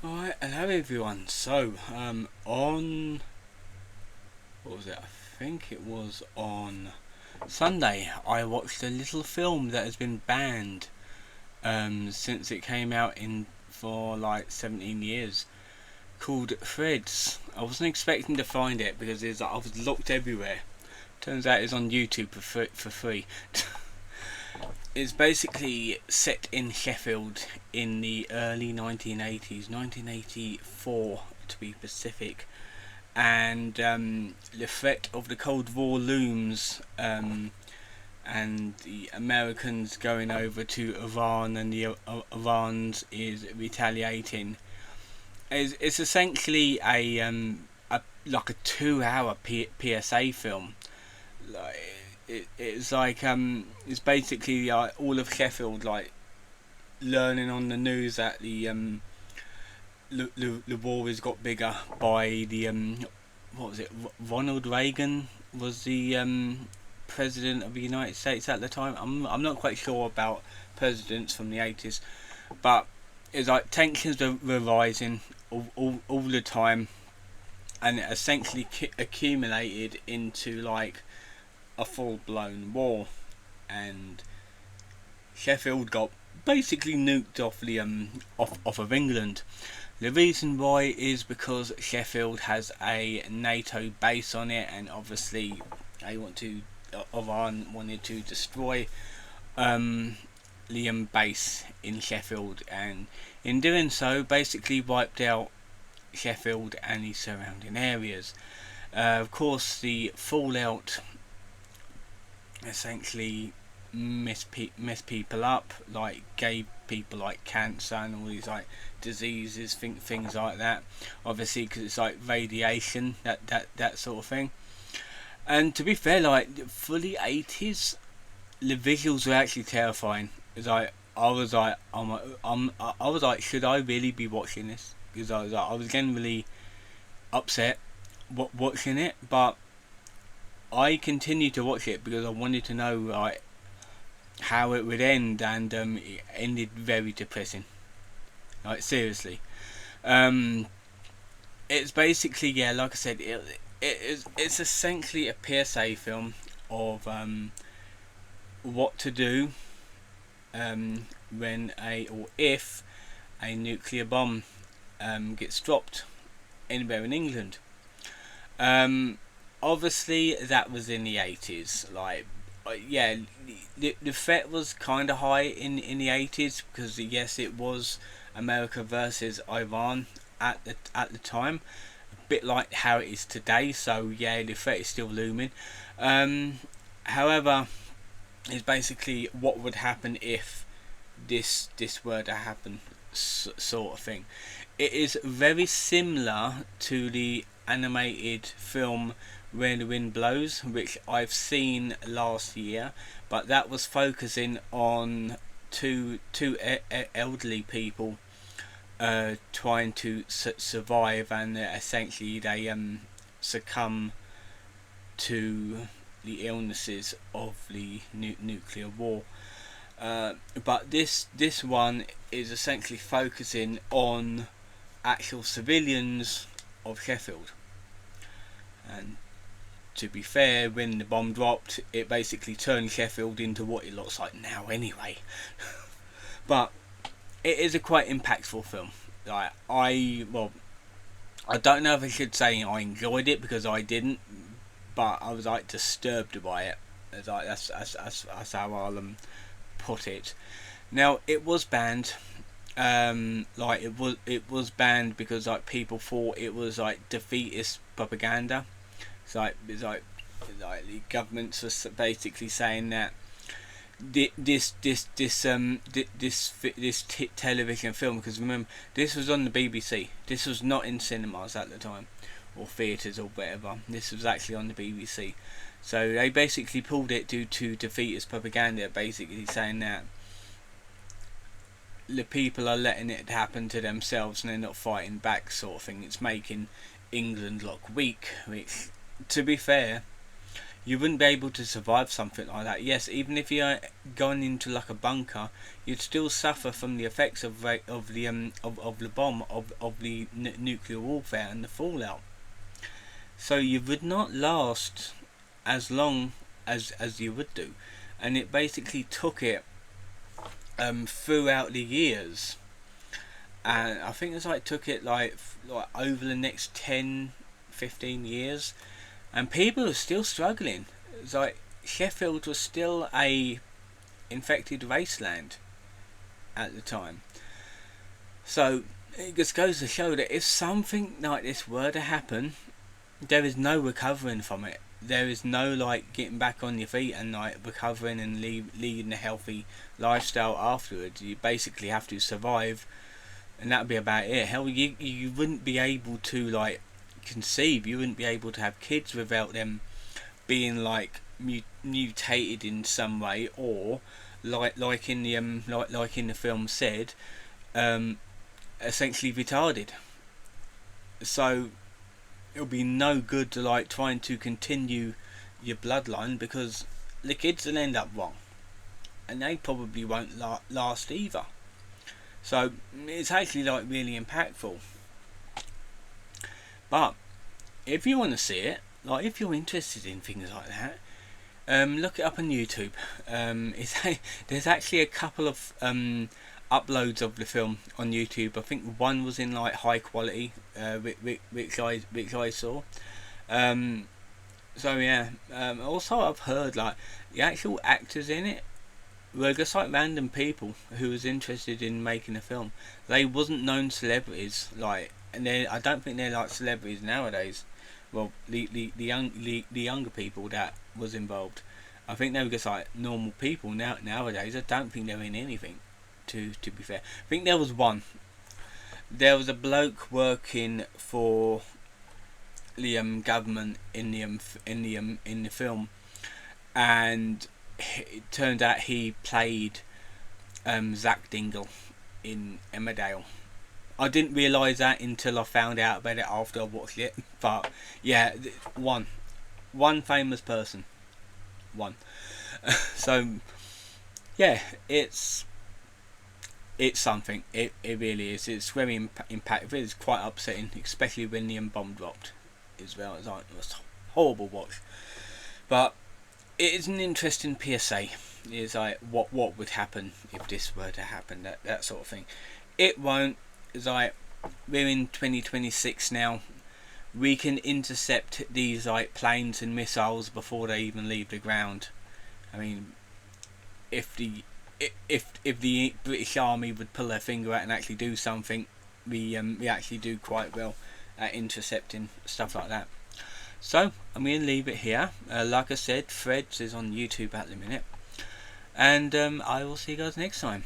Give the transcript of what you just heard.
Alright, hello everyone. So, on what was it? I think it was on Sunday. I watched a little film that has been banned since it came out in for like 17 years, called Threads. I wasn't expecting to find it because I was looked everywhere. Turns out it's on YouTube for free. It's basically set in Sheffield in the early 1980s, 1984 to be specific, and the threat of the Cold War looms, and the Americans going over to Iran, and the Iran's is retaliating. It's essentially a like a 2 hour PSA film. Like, it's like it's basically like all of Sheffield like learning on the news that the war has got bigger by the what was it? Ronald Reagan was the president of the United States at the time. I'm not quite sure about presidents from the 80s, but it's like tensions were rising all the time, and it essentially accumulated into like a full blown war, and Sheffield got basically nuked off the off of England. The reason why is because Sheffield has a NATO base on it, and obviously they want to Iran wanted to destroy um, the base in Sheffield, and in doing so, basically wiped out Sheffield and the surrounding areas. Of course, the fallout essentially mess people up, like gave people like cancer and all these like diseases, things like that. Obviously, because it's like radiation, that sort of thing. And to be fair, like for the 80s, the visuals were actually terrifying. It's like I was like, should I really be watching this? Because I was getting really upset watching it, but I continued to watch it because I wanted to know like how it would end, and it ended very depressing. Like seriously, um, it's basically, yeah, like I said, it's essentially a PSA film of what to do when a or if a nuclear bomb gets dropped anywhere in England. Um, Obviously, that was in the 80s. Like, yeah, the threat was kind of high in the 80s because yes, it was America versus Iran at the time, a bit like how it is today. So yeah, the threat is still looming. Um, However, it's basically what would happen if this were to happen, sort of thing. It is very similar to the animated film Where the Wind Blows, which I've seen last year, but that was focusing on two elderly people trying to survive, and essentially they succumb to the illnesses of the nuclear war. But this one is essentially focusing on actual civilians of Sheffield. And to be fair, when the bomb dropped, it basically turned Sheffield into what it looks like now, anyway. But it is a quite impactful film. Like I don't know if I should say I enjoyed it because I didn't, but I was like disturbed by it. It's like that's how I'll put it. Now it was banned. Like it was banned because like people thought it was like defeatist propaganda. It's like the governments were basically saying that this television film, because remember this was on the BBC. This was not in cinemas at the time, or theatres or whatever. This was actually on the BBC. So they basically pulled it due to defeatist propaganda, basically saying that the people are letting it happen to themselves and they're not fighting back, sort of thing. It's making England look weak, which, to be fair, you wouldn't be able to survive something like that. Yes, even if you're going into like a bunker, you'd still suffer from the effects of the bomb, of the nuclear warfare and the fallout. So you would not last as long as you would do, and it basically took it throughout the years, and I think it's like took it like over the next 10-15 years, and people are still struggling. It's like Sheffield was still a infected wasteland at the time. So it just goes to show that if something like this were to happen, there is no recovering from it. There is no like getting back on your feet and like recovering and leading a healthy lifestyle afterwards. You basically have to survive, and that would be about it. Hell, you wouldn't be able to like conceive. You wouldn't be able to have kids without them being like mutated in some way, or like in the like in the film said, essentially retarded. So it'll be no good to like trying to continue your bloodline, because the kids will end up wrong, and they probably won't last either. So it's actually like really impactful. But if you want to see it, like if you're interested in things like that, look it up on YouTube. There's actually a couple of uploads of the film on YouTube. I think one was in like high quality, which I saw. So yeah. Also, I've heard like the actual actors in it were just like random people who was interested in making a film. They wasn't known celebrities, like, and I don't think they're like celebrities nowadays. Well, the younger people that was involved, I think they were just like normal people nowadays. I don't think they're in anything. To be fair, I think there was one. There was a bloke working for the government in the film, and it turned out he played Zach Dingle in Emmerdale. I didn't realise that until I found out about it after I watched it. But yeah, one famous person, one. So yeah, it's something. It really is. It's very impactful. It's quite upsetting, especially when the bomb dropped as well. It was a horrible watch. But it is an interesting PSA. It's like what would happen if this were to happen, that sort of thing. It won't. It's like we're in 2026 now. We can intercept these like planes and missiles before they even leave the ground. I mean, if the British Army would pull their finger out and actually do something, we actually do quite well at intercepting stuff like that. So I'm going to leave it here. Like I said, Threads is on YouTube at the minute, and I will see you guys next time.